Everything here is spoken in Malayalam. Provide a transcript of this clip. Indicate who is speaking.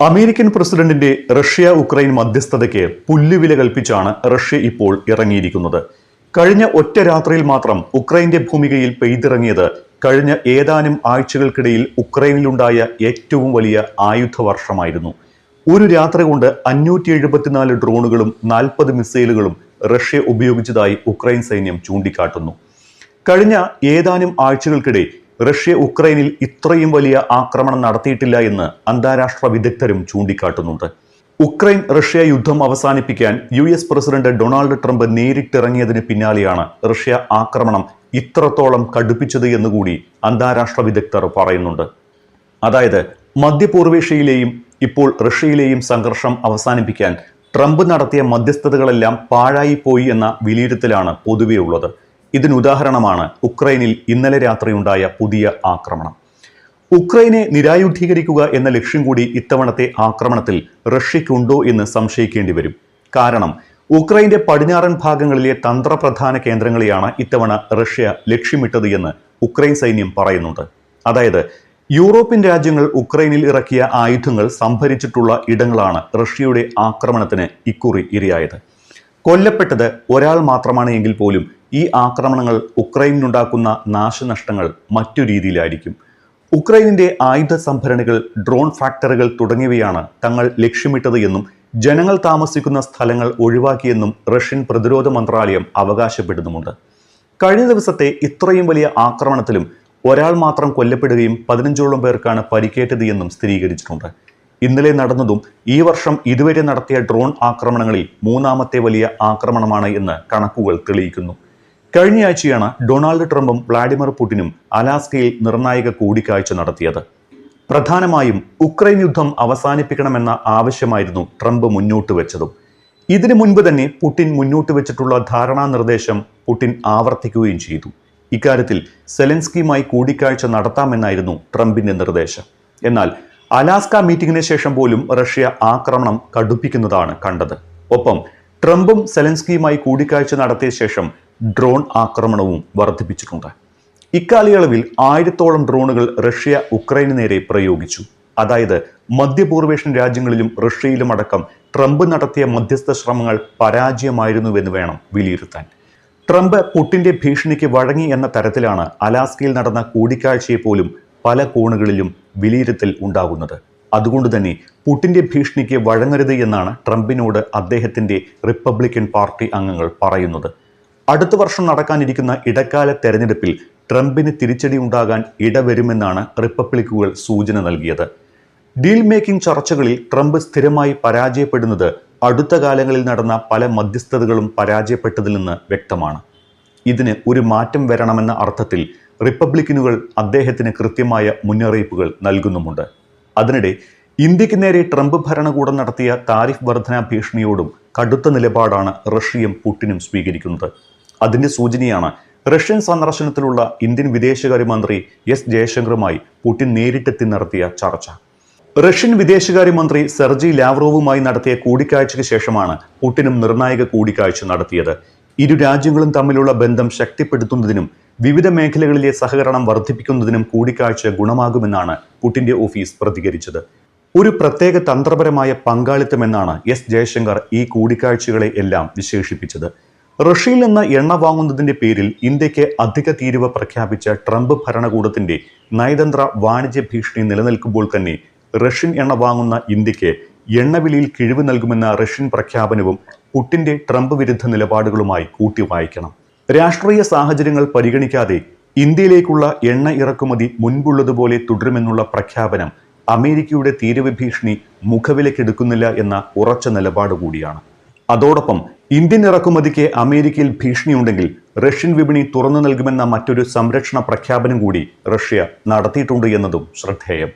Speaker 1: അമേരിക്കൻ പ്രസിഡന്റിന്റെ റഷ്യ ഉക്രൈൻ മധ്യസ്ഥതയ്ക്ക് പുല്ലുവില കൽപ്പിച്ചാണ് റഷ്യ ഇപ്പോൾ ഇറങ്ങിയിരിക്കുന്നത്. കഴിഞ്ഞ ഒറ്റ രാത്രിയിൽ മാത്രം ഉക്രൈന്റെ ഭൂമികയിൽ പെയ്തിറങ്ങിയത് കഴിഞ്ഞ ഏതാനും ആഴ്ചകൾക്കിടയിൽ ഉക്രൈനിലുണ്ടായ ഏറ്റവും വലിയ ആയുധ വർഷമായിരുന്നു. ഒരു രാത്രി കൊണ്ട് 574 ഡ്രോണുകളും 40 മിസൈലുകളും റഷ്യ ഉപയോഗിച്ചതായി ഉക്രൈൻ സൈന്യം ചൂണ്ടിക്കാട്ടുന്നു. കഴിഞ്ഞ ഏതാനും ആഴ്ചകൾക്കിടെ റഷ്യ ഉക്രൈനിൽ ഇത്രയും വലിയ ആക്രമണം നടത്തിയിട്ടില്ല എന്ന് അന്താരാഷ്ട്ര വിദഗ്ധരും ചൂണ്ടിക്കാട്ടുന്നുണ്ട്. ഉക്രൈൻ റഷ്യ യുദ്ധം അവസാനിപ്പിക്കാൻ US പ്രസിഡന്റ് ഡൊണാൾഡ് ട്രംപ് നേരിട്ടിറങ്ങിയതിന് പിന്നാലെയാണ് റഷ്യ ആക്രമണം ഇത്രത്തോളം കടുപ്പിച്ചത് എന്നുകൂടി അന്താരാഷ്ട്ര വിദഗ്ധർ പറയുന്നുണ്ട്. അതായത് മധ്യപൂർവേഷ്യയിലെയും ഇപ്പോൾ റഷ്യയിലെയും സംഘർഷം അവസാനിപ്പിക്കാൻ ട്രംപ് നടത്തിയ മധ്യസ്ഥതകളെല്ലാം പാഴായിപ്പോയി എന്ന വിലയിരുത്തലാണ് പൊതുവെ ഉള്ളത്. ഇതിനുദാഹരണമാണ് ഉക്രൈനിൽ ഇന്നലെ രാത്രിയുണ്ടായ പുതിയ ആക്രമണം. ഉക്രൈനെ നിരായുധീകരിക്കുക എന്ന ലക്ഷ്യം കൂടി ഇത്തവണത്തെ ആക്രമണത്തിൽ റഷ്യയ്ക്കുണ്ടോ എന്ന് സംശയിക്കേണ്ടി വരും. കാരണം ഉക്രൈന്റെ പടിഞ്ഞാറൻ ഭാഗങ്ങളിലെ തന്ത്രപ്രധാന കേന്ദ്രങ്ങളെയാണ് ഇത്തവണ റഷ്യ ലക്ഷ്യമിട്ടത് എന്ന് ഉക്രൈൻ സൈന്യം പറയുന്നുണ്ട്. അതായത് യൂറോപ്യൻ രാജ്യങ്ങൾ ഉക്രൈനിൽ ഇറക്കിയ ആയുധങ്ങൾ സംഭരിച്ചിട്ടുള്ള ഇടങ്ങളാണ് റഷ്യയുടെ ആക്രമണത്തിന് ഇക്കുറി ഇരയായത്. കൊല്ലപ്പെട്ടത് ഒരാൾ മാത്രമാണ് എങ്കിൽ പോലും ഈ ആക്രമണങ്ങൾ ഉക്രൈനിനുണ്ടാക്കുന്ന നാശനഷ്ടങ്ങൾ മറ്റു രീതിയിലായിരിക്കും. ഉക്രൈനിന്റെ ആയുധ സംഭരണികൾ, ഡ്രോൺ ഫാക്ടറികൾ തുടങ്ങിയവയാണ് തങ്ങൾ ലക്ഷ്യമിട്ടത് എന്നും ജനങ്ങൾ താമസിക്കുന്ന സ്ഥലങ്ങൾ ഒഴിവാക്കിയെന്നും റഷ്യൻ പ്രതിരോധ മന്ത്രാലയം അവകാശപ്പെടുന്നുമുണ്ട്. കഴിഞ്ഞ ദിവസത്തെ ഇത്രയും വലിയ ആക്രമണത്തിലും ഒരാൾ മാത്രം കൊല്ലപ്പെടുകയും 15ഓളം പേർക്കാണ് പരിക്കേറ്റത് എന്നും സ്ഥിരീകരിച്ചിട്ടുണ്ട്. ഇന്നലെ നടന്നതും ഈ വർഷം ഇതുവരെ നടത്തിയ ഡ്രോൺ ആക്രമണങ്ങളിൽ മൂന്നാമത്തെ വലിയ ആക്രമണമാണ് എന്ന് കണക്കുകൾ തെളിയിക്കുന്നു. കഴിഞ്ഞയാഴ്ചയാണ് ഡൊണാൾഡ് ട്രംപും വ്ളാഡിമിർ പുടിനും അലാസ്കയിൽ നിർണായക കൂടിക്കാഴ്ച നടത്തിയത്. പ്രധാനമായും ഉക്രൈൻ യുദ്ധം അവസാനിപ്പിക്കണമെന്ന ആവശ്യമായിരുന്നു ട്രംപ് മുന്നോട്ട് വെച്ചതും. ഇതിനു മുൻപ് തന്നെ പുടിൻ മുന്നോട്ട് വെച്ചിട്ടുള്ള ധാരണാ നിർദ്ദേശം പുടിൻ ആവർത്തിക്കുകയും ചെയ്തു. ഇക്കാര്യത്തിൽ സെലൻസ്കിയുമായി കൂടിക്കാഴ്ച നടത്താമെന്നായിരുന്നു ട്രംപിന്റെ നിർദ്ദേശം. എന്നാൽ അലാസ്ക മീറ്റിംഗിന് ശേഷം പോലും റഷ്യ ആക്രമണം കടുപ്പിക്കുന്നതാണ് കണ്ടത്. ഒപ്പം ട്രംപും സെലൻസ്കിയുമായി കൂടിക്കാഴ്ച നടത്തിയ ശേഷം ഡ്രോൺ ആക്രമണവും വർദ്ധിപ്പിച്ചിട്ടുണ്ട്. ഇക്കാലയളവിൽ 1000ഓളം ഡ്രോണുകൾ റഷ്യ ഉക്രൈന് നേരെ പ്രയോഗിച്ചു. അതായത് മധ്യപൂർവേഷ്യൻ രാജ്യങ്ങളിലും റഷ്യയിലും അടക്കം ട്രംപ് നടത്തിയ മധ്യസ്ഥ ശ്രമങ്ങൾ പരാജയമായിരുന്നുവെന്ന് വേണം വിലയിരുത്താൻ. ട്രംപ് പുടിന്റെ ഭീഷണിക്ക് വഴങ്ങി എന്ന തരത്തിലാണ് അലാസ്കയിൽ നടന്ന കൂടിക്കാഴ്ചയെ പോലും പല കോണുകളിലും വിലയിരുത്തൽ ഉണ്ടാകുന്നത്. അതുകൊണ്ട് തന്നെ പുടിന്റെ ഭീഷണിക്ക് വഴങ്ങരുത് എന്നാണ് ട്രംപിനോട് അദ്ദേഹത്തിന്റെ റിപ്പബ്ലിക്കൻ പാർട്ടി അംഗങ്ങൾ പറയുന്നത്. അടുത്ത വർഷം നടക്കാനിരിക്കുന്ന ഇടക്കാല തെരഞ്ഞെടുപ്പിൽ ട്രംപിന് തിരിച്ചടി ഉണ്ടാകാൻ ഇടവരുമെന്നാണ് റിപ്പബ്ലിക്കുകൾ സൂചന നൽകിയത്. ഡീൽ മേക്കിംഗ് ചർച്ചകളിൽ ട്രംപ് സ്ഥിരമായി പരാജയപ്പെടുന്നത് അടുത്ത കാലങ്ങളിൽ നടന്ന പല മധ്യസ്ഥതകളും പരാജയപ്പെട്ടതിൽ നിന്ന് വ്യക്തമാണ്. ഇതിന് ഒരു മാറ്റം വരണമെന്ന അർത്ഥത്തിൽ റിപ്പബ്ലിക്കനുകൾ അദ്ദേഹത്തിന് കൃത്യമായ മുന്നറിയിപ്പുകൾ നൽകുന്നുമുണ്ട്. അതിനിടെ ഇന്ത്യക്ക് നേരെ ട്രംപ് ഭരണകൂടം നടത്തിയ താരിഫ് വർധനാ ഭീഷണിയോടും കടുത്ത നിലപാടാണ് റഷ്യയും പുടിനും സ്വീകരിക്കുന്നത്. അതിന്റെ സൂചനയാണ് റഷ്യൻ സന്ദർശനത്തിലുള്ള ഇന്ത്യൻ വിദേശകാര്യമന്ത്രി എസ് ജയശങ്കറുമായി പുടിൻ നേരിട്ടെത്തി നടത്തിയ ചർച്ച. റഷ്യൻ വിദേശകാര്യമന്ത്രി സെർജി ലാവ്റോവുമായി നടത്തിയ കൂടിക്കാഴ്ചയ്ക്ക് ശേഷമാണ് പുടിനും നിർണായക കൂടിക്കാഴ്ച നടത്തിയത്. ഇരു രാജ്യങ്ങളും തമ്മിലുള്ള ബന്ധം ശക്തിപ്പെടുത്തുന്നതിനും വിവിധ മേഖലകളിലെ സഹകരണം വർദ്ധിപ്പിക്കുന്നതിനും കൂടിക്കാഴ്ച ഗുണമാകുമെന്നാണ് പുടിന്റെ ഓഫീസ് പ്രതികരിച്ചത്. ഒരു പ്രത്യേക തന്ത്രപരമായ പങ്കാളിത്തമെന്നാണ് എസ് ജയശങ്കർ ഈ കൂടിക്കാഴ്ചകളെ എല്ലാം വിശേഷിപ്പിച്ചത്. റഷ്യയിൽ നിന്ന് എണ്ണ വാങ്ങുന്നതിന്റെ പേരിൽ ഇന്ത്യക്ക് അധിക തീരുവ പ്രഖ്യാപിച്ച ട്രംപ് ഭരണകൂടത്തിന്റെ നയതന്ത്ര വാണിജ്യ ഭീഷണി നിലനിൽക്കുമ്പോൾ തന്നെ റഷ്യൻ എണ്ണ വാങ്ങുന്ന ഇന്ത്യക്ക് എണ്ണവിലയിൽ കിഴിവ് നൽകുമെന്ന റഷ്യൻ പ്രഖ്യാപനവും പുടിന്റെ ട്രംപ് വിരുദ്ധ നിലപാടുകളുമായി കൂട്ടി വായിക്കണം. രാഷ്ട്രീയ സാഹചര്യങ്ങൾ പരിഗണിക്കാതെ ഇന്ത്യയിലേക്കുള്ള എണ്ണ ഇറക്കുമതി മുൻപുള്ളതുപോലെ തുടരുമെന്നുള്ള പ്രഖ്യാപനം അമേരിക്കയുടെ തീരുവ ഭീഷണി മുഖവിലക്കെടുക്കുന്നില്ല എന്ന ഉറച്ച നിലപാട് കൂടിയാണ്. അതോടൊപ്പം ഇന്ത്യൻ ഇറക്കുമതിക്ക് അമേരിക്കയിൽ ഭീഷണിയുണ്ടെങ്കിൽ റഷ്യൻ വിപണി തുറന്നു നൽകുമെന്ന മറ്റൊരു സംരക്ഷണ പ്രഖ്യാപനം കൂടി റഷ്യ നടത്തിയിട്ടുണ്ട് എന്നതും ശ്രദ്ധേയം.